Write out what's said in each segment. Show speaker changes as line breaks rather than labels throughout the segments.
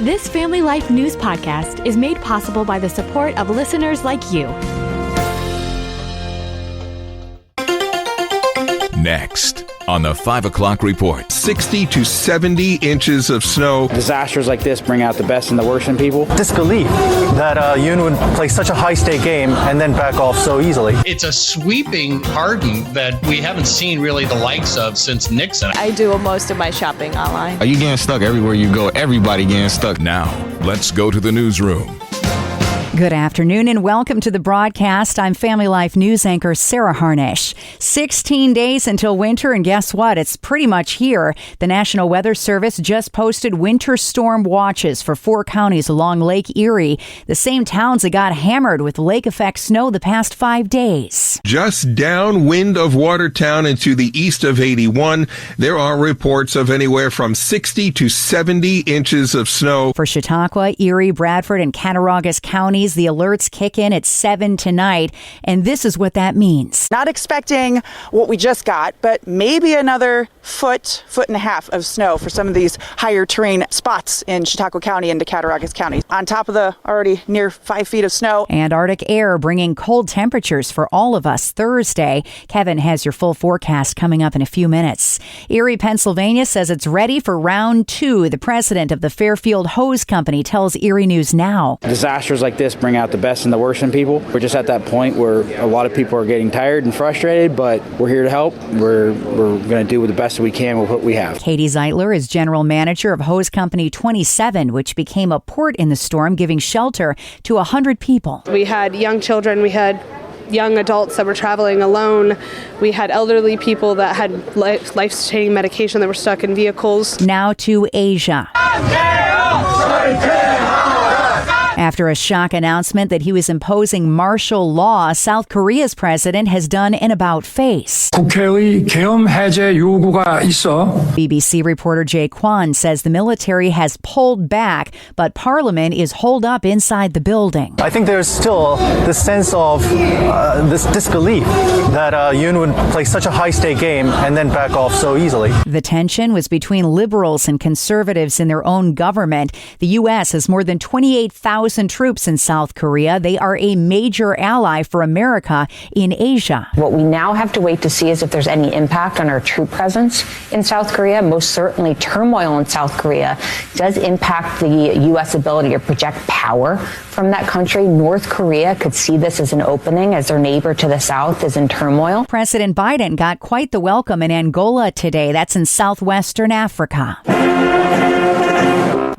This Family Life News podcast is made possible by the support of listeners like you.
Next on the 5 o'clock report.
60 to 70 inches of snow.
Disasters like this bring out the best and the worst in people.
Disbelief that Yoon would play such a high-stake game and then back off so easily.
It's a sweeping pardon that we haven't seen really the likes of since Nixon.
I do most of my shopping online.
Are you getting stuck everywhere you go? Everybody getting stuck.
Now, let's go to the newsroom.
Good afternoon and welcome to the broadcast. I'm Family Life News anchor Sarah Harnish. 16 days until winter, and guess what? It's pretty much here. The National Weather Service just posted winter storm watches for 4 counties along Lake Erie, the same towns that got hammered with lake effect snow the past 5 days.
Just downwind of Watertown and to the east of 81, there are reports of anywhere from 60 to 70 inches of snow.
For Chautauqua, Erie, Bradford, and Cattaraugus counties, the alerts kick in at 7 tonight, and this is what that means.
Not expecting what we just got, but maybe another foot and a half of snow for some of these higher terrain spots in Chautauqua County and Cattaraugus County, on top of the already near 5 feet of snow.
And Arctic air bringing cold temperatures for all of us Thursday. Kevin has your full forecast coming up in a few minutes. Erie, Pennsylvania says it's ready for round 2. The president of the Fairfield Hose Company tells Erie News Now.
Disasters like this bring out the best and the worst in people. We're just at that point where a lot of people are getting tired and frustrated, but we're here to help. We're going to do the best we can with what we have.
Katie Zeitler is general manager of Hose Company 27, which became a port in the storm, giving shelter to 100 people.
We had young children, we had young adults that were traveling alone. We had elderly people that had life-sustaining medication that were stuck in vehicles.
Now to Asia. After a shock announcement that he was imposing martial law, South Korea's president has done an about-face.
국회의 계엄 해제 요구가 있어.
BBC reporter Jay Kwan says the military has pulled back, but parliament is holed up inside the building.
I think there's still this sense of this disbelief that Yoon would play such a high-stake game and then back off so easily.
The tension was between liberals and conservatives in their own government. The U.S. has more than 28,000 troops in South Korea. They are a major ally for America in Asia.
What we now have to wait to see is if there's any impact on our troop presence in South Korea. Most certainly turmoil in South Korea does impact the U.S. ability to project power from that country. North Korea could see this as an opening as their neighbor to the south is in turmoil.
President Biden got quite the welcome in Angola today. That's in southwestern Africa.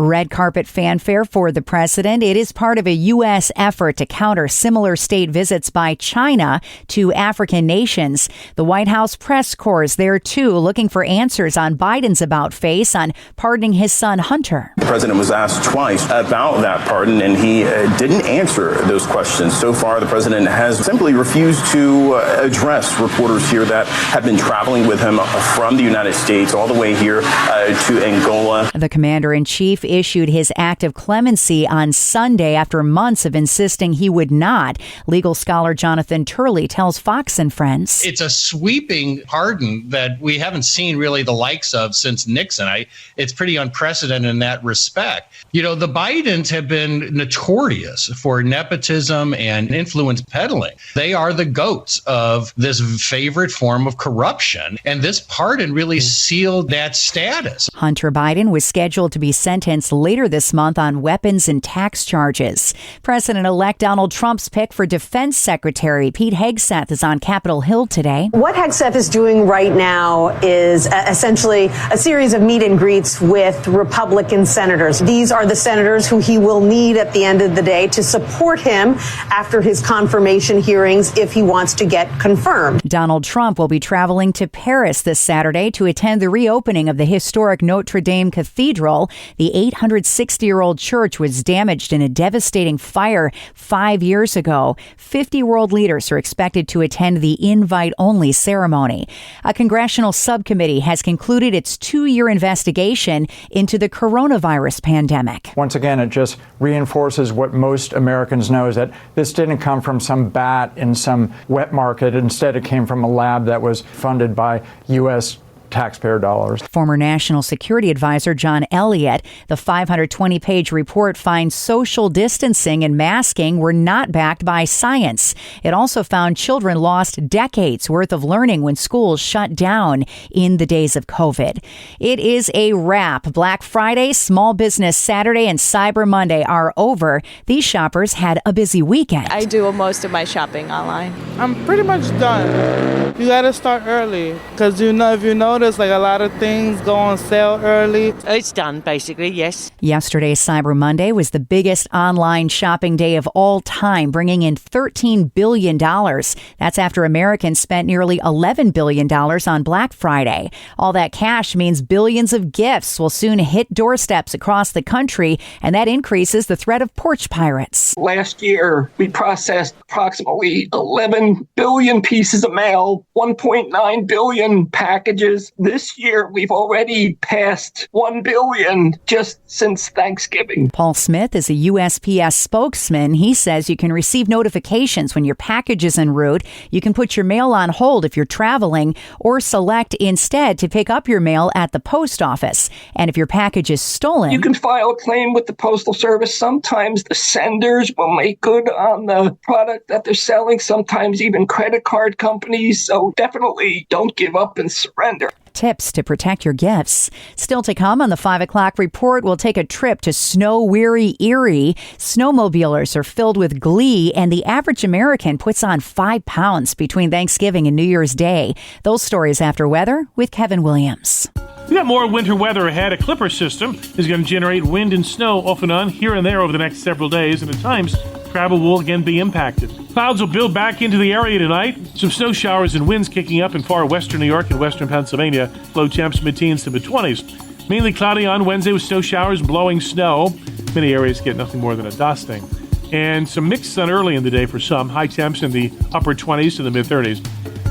Red carpet fanfare for the president. It is part of a U.S. effort to counter similar state visits by China to African nations. The White House press corps is there, too, looking for answers on Biden's about-face on pardoning his son, Hunter.
The president was asked twice about that pardon, and he didn't answer those questions. So far, the president has simply refused to address reporters here that have been traveling with him from the United States all the way here to Angola.
The commander-in-chief issued his act of clemency on Sunday after months of insisting he would not. Legal scholar Jonathan Turley tells Fox and Friends.
It's a sweeping pardon that we haven't seen really the likes of since Nixon. It's pretty unprecedented in that respect. You know, the Bidens have been notorious for nepotism and influence peddling. They are the goats of this favorite form of corruption, and this pardon really sealed that status.
Hunter Biden was scheduled to be sentenced later this month on weapons and tax charges. President-elect Donald Trump's pick for Defense Secretary Pete Hegseth is on Capitol Hill today.
What Hegseth is doing right now is essentially a series of meet and greets with Republican senators. These are the senators who he will need at the end of the day to support him after his confirmation hearings if he wants to get confirmed.
Donald Trump will be traveling to Paris this Saturday to attend the reopening of the historic Notre Dame Cathedral. The 860-year-old church was damaged in a devastating fire 5 years ago. 50 world leaders are expected to attend the invite-only ceremony. A congressional subcommittee has concluded its 2-year investigation into the coronavirus pandemic.
Once again, it just reinforces what most Americans know, is that this didn't come from some bat in some wet market. Instead, it came from a lab that was funded by U.S. taxpayer dollars.
Former National Security Advisor John Elliott, the 520-page report finds social distancing and masking were not backed by science. It also found children lost decades worth of learning when schools shut down in the days of COVID. It is a wrap. Black Friday, Small Business Saturday, and Cyber Monday are over. These shoppers had a busy weekend.
I do most of my shopping online.
I'm pretty much done. You got to start early because if you notice, like a lot of things go on sale early.
It's done, basically, yes.
Yesterday's Cyber Monday was the biggest online shopping day of all time, bringing in $13 billion. That's after Americans spent nearly $11 billion on Black Friday. All that cash means billions of gifts will soon hit doorsteps across the country, and that increases the threat of porch pirates.
Last year, we processed approximately 11 billion pieces of mail, 1.9 billion packages. This year, we've already passed 1 billion just since Thanksgiving.
Paul Smith is a USPS spokesman. He says you can receive notifications when your package is en route. You can put your mail on hold if you're traveling, or select instead to pick up your mail at the post office. And if your package is stolen,
you can file a claim with the Postal Service. Sometimes the senders will make good on the product that they're selling, sometimes even credit card companies. So definitely don't give up and surrender.
Tips to protect your gifts. Still to come on the 5 o'clock report, we'll take a trip to snow-weary Erie. Snowmobilers are filled with glee, and the average American puts on 5 pounds between Thanksgiving and New Year's Day. Those stories after weather with Kevin Williams.
We got more winter weather ahead. A clipper system is going to generate wind and snow off and on here and there over the next several days, and at times travel will again be impacted. Clouds will build back into the area tonight. Some snow showers and winds kicking up in far western New York and western Pennsylvania. Low temps mid-teens to mid-20s. Mainly cloudy on Wednesday with snow showers, blowing snow. Many areas get nothing more than a dusting. And some mixed sun early in the day for some. High temps in the upper 20s to the mid-30s.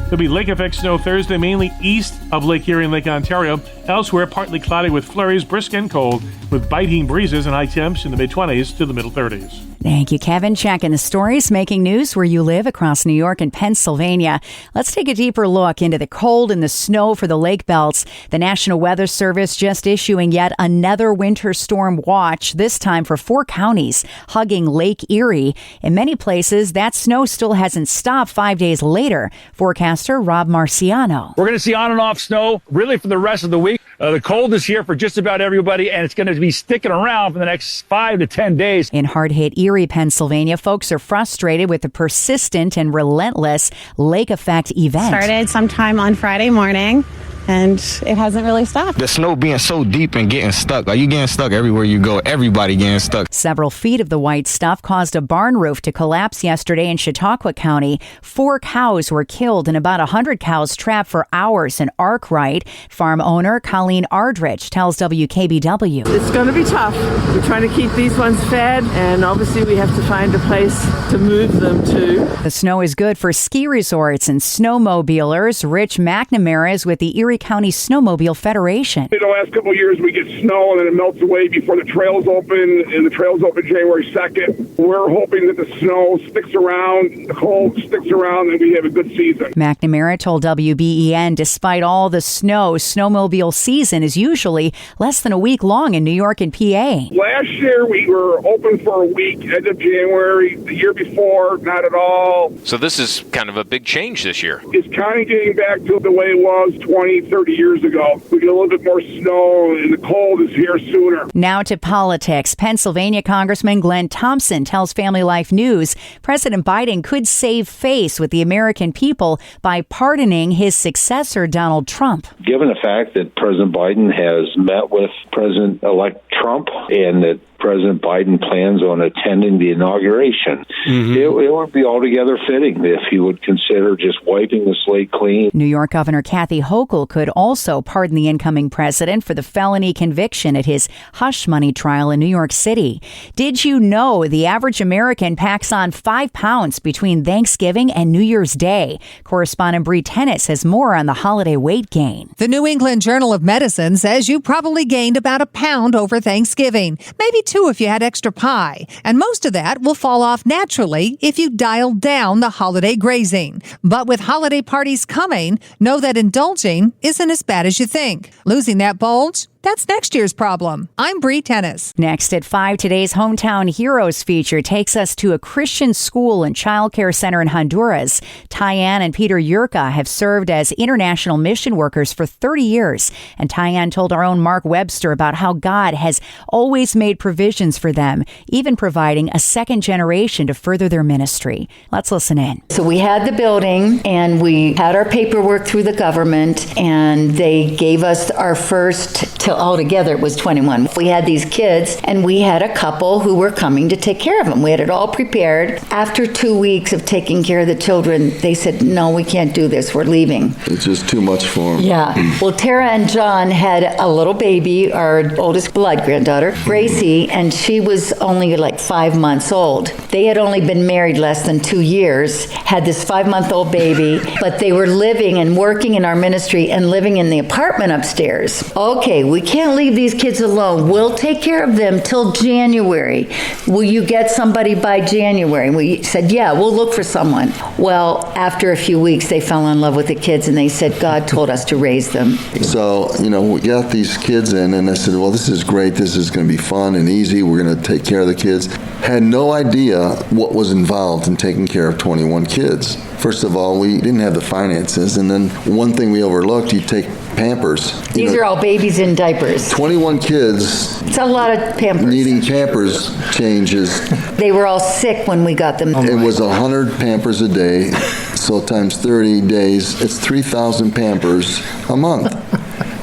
There'll be lake effect snow Thursday, mainly east of Lake Erie and Lake Ontario. Elsewhere, partly cloudy with flurries, brisk and cold, with biting breezes and high temps in the mid-20s to the middle 30s.
Thank you, Kevin. Checking the stories making news where you live across New York and Pennsylvania. Let's take a deeper look into the cold and the snow for the lake belts. The National Weather Service just issuing yet another winter storm watch, this time for 4 counties hugging Lake Erie. In many places, that snow still hasn't stopped 5 days later. Forecaster Rob Marciano.
We're going to see on and off snow really for the rest of the week. The cold is here for just about everybody, and it's going to be sticking around for the next 5 to 10 days.
In hard-hit Erie, Pennsylvania, folks are frustrated with the persistent and relentless lake effect event.
Started sometime on Friday morning, and it hasn't really stopped.
The snow being so deep and getting stuck. Like, you getting stuck everywhere you go. Everybody getting stuck.
Several feet of the white stuff caused a barn roof to collapse yesterday in Chautauqua County. 4 cows were killed and about 100 cows trapped for hours in Arkwright. Farm owner Colleen Ardrich tells WKBW.
It's going to be tough. We're trying to keep these ones fed, and obviously we have to find a place to move them to.
The snow is good for ski resorts and snowmobilers. Rich McNamara is with the Erie County Snowmobile Federation.
In the last couple of years, we get snow and then it melts away before the trails open, and the trails open January 2nd. We're hoping that the snow sticks around, the cold sticks around, and we have a good season.
McNamara told WBEN, despite all the snow, snowmobile season is usually less than a week long in New York and PA.
Last year, we were open for a week, end of January. The year before, not at all.
So this is kind of a big change this year.
It's kind of getting back to the way it was 20, 30 years ago. We get a little bit more snow, and the cold is here sooner.
Now to politics. Pennsylvania Congressman Glenn Thompson tells Family Life News President Biden could save face with the American people by pardoning his successor, Donald Trump.
Given the fact that President Biden has met with President-elect Trump and that President Biden plans on attending the inauguration, it would be altogether fitting if he would consider just wiping the slate clean.
New York Governor Kathy Hochul could also pardon the incoming president for the felony conviction at his hush money trial in New York City. Did you know the average American packs on 5 pounds between Thanksgiving and New Year's Day? Correspondent Bree Tennis has more on the holiday weight gain.
The New England Journal of Medicine says you probably gained about a pound over Thanksgiving, maybe
too if you had extra pie. And most of that will fall off naturally if you dial down the holiday grazing. But with holiday parties coming, know that indulging isn't as bad as you think. Losing that bulge? That's next year's problem. I'm Bree Tennis.
Next at 5, today's Hometown Heroes feature takes us to a Christian school and childcare center in Honduras. Tyann and Peter Yurka have served as international mission workers for 30 years. And Tyann told our own Mark Webster about how God has always made provisions for them, even providing a second generation to further their ministry. Let's listen in.
So we had the building and we had our paperwork through the government, and they gave us our first, till altogether it was 21. We had these kids and we had a couple who were coming to take care of them. We had it all prepared. After 2 weeks of taking care of the children, they said, no, we can't do this. We're leaving.
It's just too much for them.
Yeah. Well, Tara and John had a little baby, our oldest blood granddaughter, Gracie, and she was only like 5 months old. They had only been married less than 2 years, had this 5-month-old baby, but they were living and working in our ministry and living in the apartment upstairs. Okay, we can't leave these kids alone. We'll take care of them till January. Will you get somebody by January? We said, yeah, we'll look for someone. Well, after a few weeks, they fell in love with the kids and they said, God told us to raise them.
So, we got these kids in, and I said, well, this is great. This is going to be fun and easy. We're going to take care of the kids. Had no idea what was involved in taking care of 21 kids. First of all, we didn't have the finances, and then one thing we overlooked, you take Pampers.
These are all babies in diapers.
21 kids.
It's a lot of Pampers.
Needing Pampers changes.
They were all sick when we got them.
It was 100 Pampers a day, so times 30 days, it's 3,000 Pampers a month.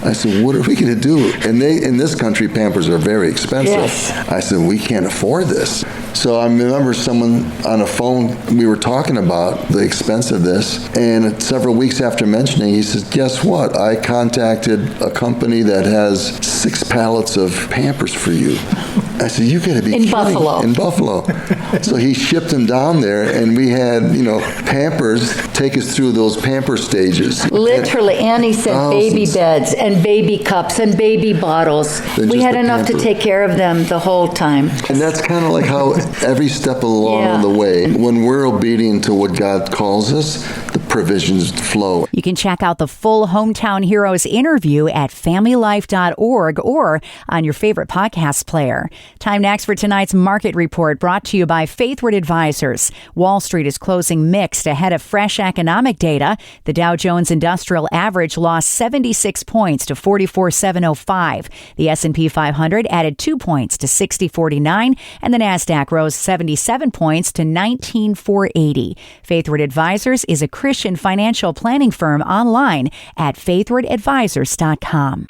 I said, what are we going to do? And in this country, Pampers are very expensive.
Yes.
I said, we can't afford this. So I remember someone on a phone, we were talking about the expense of this, and several weeks after mentioning, he says, guess what? I contacted a company that has 6 pallets of Pampers for you. I said, you got to be kidding.
Buffalo.
In Buffalo. So he shipped them down there, and we had, Pampers take us through those Pamper stages.
Literally, Annie sent baby beds and baby cups and baby bottles. We had enough to take care of them the whole time.
And that's kind of like how every step along the way, when we're obedient to what God calls us, the provisions flow.
You can check out the full Hometown Heroes interview at familylife.org or on your favorite podcast player. Time next for tonight's market report, brought to you by Faithward Advisors. Wall Street is closing mixed ahead of fresh economic data. The Dow Jones Industrial Average lost 76 points to 44,705. The S&P 500 added 2 points to 6049, and the Nasdaq rose 77 points to 19,480. Faithward Advisors is a Christian financial planning firm online at faithwardadvisors.com.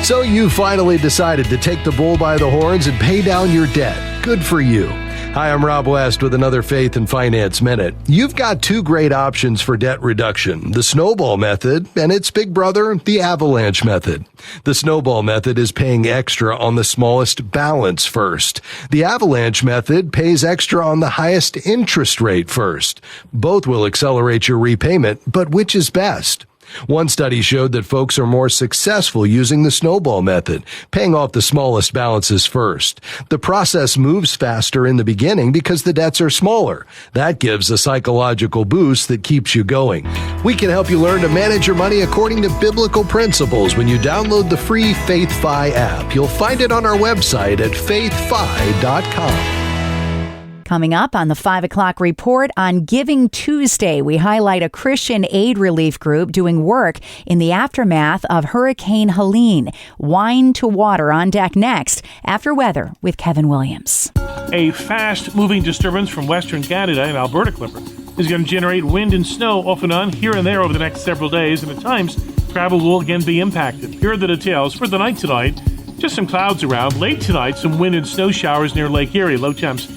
So you finally decided to take the bull by the horns and pay down your debt. Good for you. Hi, I'm Rob West with another Faith and Finance Minute. You've got 2 great options for debt reduction, the snowball method and its big brother, the avalanche method. The snowball method is paying extra on the smallest balance first. The avalanche method pays extra on the highest interest rate first. Both will accelerate your repayment, but which is best? One study showed that folks are more successful using the snowball method, paying off the smallest balances first. The process moves faster in the beginning because the debts are smaller. That gives a psychological boost that keeps you going. We can help you learn to manage your money according to biblical principles when you download the free FaithFi app. You'll find it on our website at faithfi.com.
Coming up on the 5 o'clock report on Giving Tuesday, we highlight a Christian aid relief group doing work in the aftermath of Hurricane Helene. Wine to water on deck next after weather with Kevin Williams.
A fast-moving disturbance from Western Canada and Alberta Clipper is going to generate wind and snow off and on here and there over the next several days, and at times travel will again be impacted. Here are the details for the night tonight. Just some clouds around. Late tonight, some wind and snow showers near Lake Erie. Low temps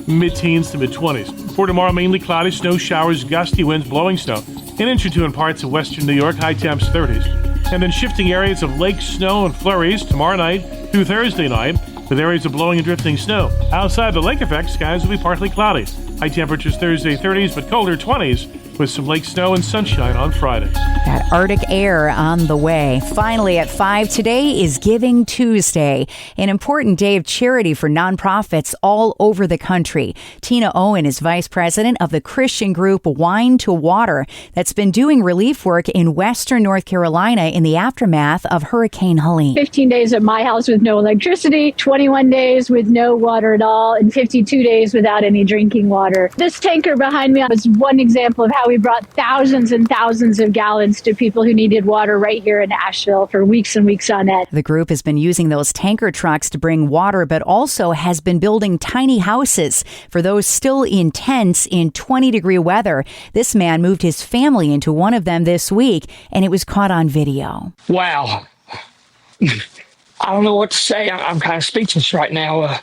mid-teens to mid-20s. For tomorrow, mainly cloudy, snow showers, gusty winds, blowing snow. An inch or 2 in parts of western New York, high temps 30s. And then shifting areas of lake snow and flurries tomorrow night through Thursday night, with areas of blowing and drifting snow. Outside the lake effect, skies will be partly cloudy. High temperatures Thursday 30s, but colder 20s with some lake snow and sunshine on Friday.
That Arctic air on the way. Finally, at 5, today is Giving Tuesday, an important day of charity for nonprofits all over the country. Tina Owen is vice president of the Christian group Wine to Water that's been doing relief work in western North Carolina in the aftermath of Hurricane Helene.
15 days at my house with no electricity, 21 days with no water at all, and 52 days without any drinking water. This tanker behind me was one example of how we brought thousands and thousands of gallons to people who needed water right here in Asheville for weeks and weeks on end.
The group has been using those tanker trucks to bring water, but also has been building tiny houses for those still in tents in 20-degree weather. This man moved his family into one of them this week, and it was caught on video.
Wow. I don't know what to say. I'm kind of speechless right now.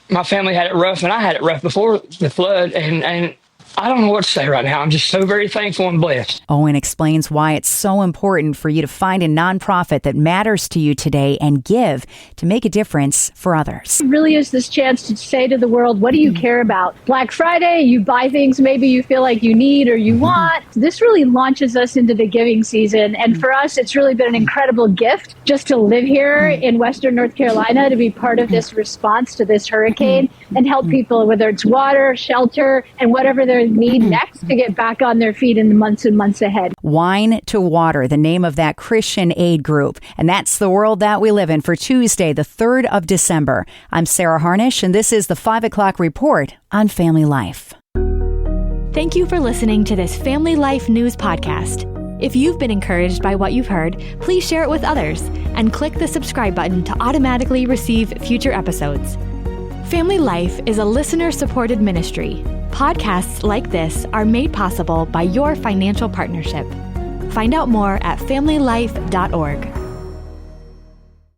My family had it rough, and I had it rough before the flood, and I don't know what to say right now. I'm just so very thankful and blessed.
Owen explains why it's so important for you to find a nonprofit that matters to you today and give to make a difference for others.
It really is this chance to say to the world, what do you care about? Black Friday, you buy things maybe you feel like you need or you want. This really launches us into the giving season. And for us, it's really been an incredible gift just to live here in Western North Carolina, to be part of this response to this hurricane and help people, whether it's water, shelter, and whatever they're need next to get back on their feet in the months and months ahead.
Wine to Water, the name of that Christian aid group. And that's the world that we live in for Tuesday, the 3rd of December. I'm Sarah Harnish, and this is the 5 o'clock report on Family Life.
Thank you for listening to this Family Life News podcast. If you've been encouraged by what you've heard, please share it with others and click the subscribe button to automatically receive future episodes. Family Life is a listener-supported ministry. Podcasts like this are made possible by your financial partnership. Find out more at familylife.org.